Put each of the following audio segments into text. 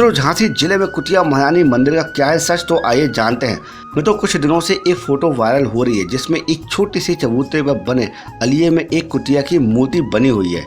मित्रों, झांसी जिले में कुटिया महारानी मंदिर का क्या है सच, तो आइए जानते हैं। मित्रों, कुछ दिनों से एक फोटो वायरल हो रही है जिसमें एक छोटी सी चबूतरे पर बने अलिये में एक कुटिया की मूर्ति बनी हुई है,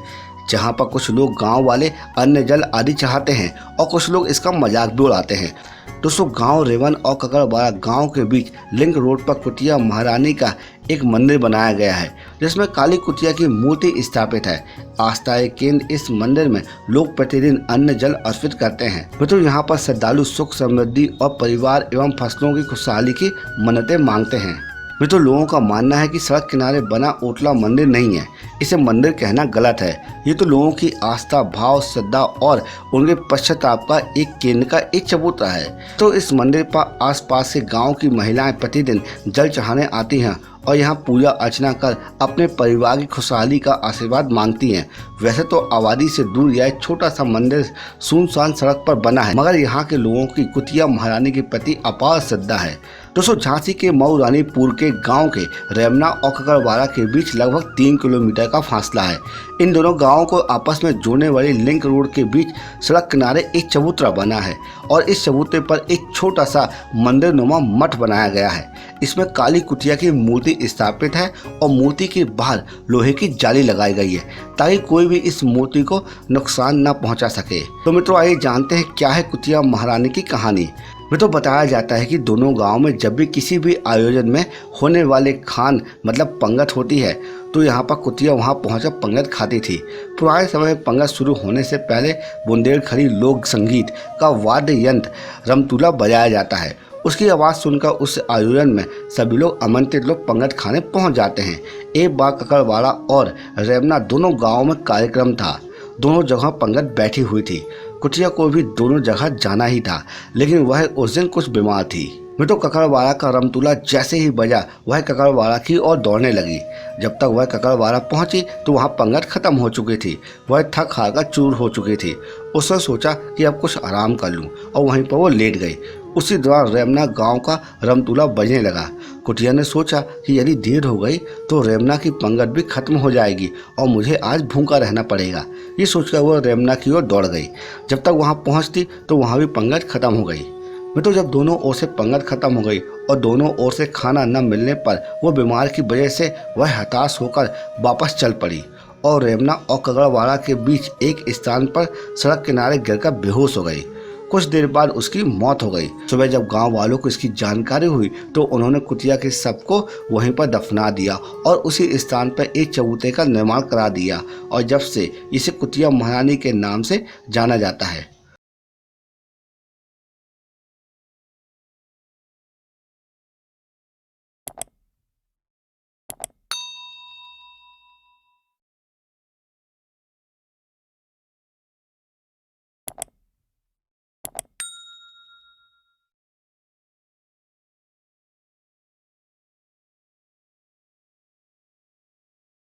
जहां पर कुछ लोग गांव वाले अन्न जल आदि चढ़ाते हैं और कुछ लोग इसका मजाक भी उड़ाते हैं। दोस्तों, गांव रेवन और ककड़वाड़ा गांव के बीच लिंक रोड पर कुटिया महारानी का एक मंदिर बनाया गया है, जिसमें काली कुटिया की मूर्ति स्थापित है। आस्था के केंद्र इस मंदिर में लोग प्रतिदिन अन्न जल अर्पित करते हैं। मित्रों, यहाँ पर श्रद्धालु सुख समृद्धि और परिवार एवं फसलों की खुशहाली की मन्नतें मांगते हैं। मित्रों, लोगों का मानना है कि सड़क किनारे बना ओटला मंदिर नहीं है, इसे मंदिर कहना गलत है। ये तो लोगों की आस्था, भाव, श्रद्धा और उनके पश्चाताप का एक केंद्र का एक चबूतरा है। तो इस मंदिर पर आसपास के गांव की महिलाएं प्रतिदिन जल चढ़ाने आती हैं और यहाँ पूजा अर्चना कर अपने परिवार की खुशहाली का आशीर्वाद मांगती हैं। वैसे तो आबादी से दूर यह छोटा सा मंदिर सुनसान सड़क पर बना है, मगर यहाँ के लोगों की कुटिया महारानी के प्रति अपार श्रद्धा है। दोस्तों, झांसी के मऊ रानीपुर के गांव के रेमना और ककड़वाड़ा के बीच लगभग 3 किलोमीटर का फासला है। इन दोनों गांवों को आपस में जोड़ने वाली लिंक रोड के बीच सड़क किनारे एक चबूतरा बना है और इस चबूतरे पर एक छोटा सा मंदिर नुमा मठ बनाया गया है। इसमें काली कुटिया की मूर्ति स्थापित है और मूर्ति के बाहर लोहे की जाली लगाई गई है ताकि कोई भी इस मूर्ति को नुकसान न पहुंचा सके। तो मित्रों, आइए जानते हैं क्या है कुटिया महारानी की कहानी। मित्रों, बताया जाता है कि दोनों गांव में जब भी किसी भी आयोजन में होने वाले खान मतलब पंगत होती है तो यहाँ पर कुटिया वहाँ पहुँचकर पंगत खाती थी। पुराने समय में पंगत शुरू होने से पहले बुंदेलखंडी लोक संगीत का वाद्य यंत्र रमतुला बजाया जाता है। उसकी आवाज़ सुनकर उस आयोजन में सभी लोग आमंत्रित लोग पंगत खाने पहुंच जाते हैं। एक बार ककड़वाड़ा और रेमना दोनों गांवों में कार्यक्रम था। दोनों जगह पंगत बैठी हुई थी। कुटिया को भी दोनों जगह जाना ही था, लेकिन वह उस दिन कुछ बीमार थी। मित्रों, ककड़वाड़ा का रमतुला जैसे ही बजा वह ककड़वाड़ा की ओर दौड़ने लगी। जब तक वह ककड़वाड़ा पहुंची तो वहां पंगत खत्म हो चुकी थी। वह थक हार कर चूर हो चुकी थी। उसने सोचा कि अब कुछ आराम कर लूं और वहीं पर वो लेट गई। उसी दौरान रेमना गांव का रमतुला बजने लगा। कुटिया ने सोचा कि यदि देर हो गई तो रेमना की पंगत भी खत्म हो जाएगी और मुझे आज भूखा रहना पड़ेगा। ये सोचकर वह रेमना की ओर दौड़ गई। जब तक वहां पहुंचती तो वहां भी पंगत खत्म हो गई। मित्रों, जब दोनों ओर से पंगत खत्म हो गई और दोनों ओर से खाना न मिलने पर वो बीमार की वजह से वह हताश होकर वापस चल पड़ी और रेमना और ककड़वाड़ा के बीच एक स्थान पर सड़क किनारे गिरकर बेहोश हो गई। कुछ देर बाद उसकी मौत हो गई। सुबह जब गांव वालों को इसकी जानकारी हुई तो उन्होंने कुटिया के शव को वहीं पर दफना दिया और उसी स्थान पर एक चबूतरे का निर्माण करा दिया और जब से इसे कुटिया महारानी के नाम से जाना जाता है।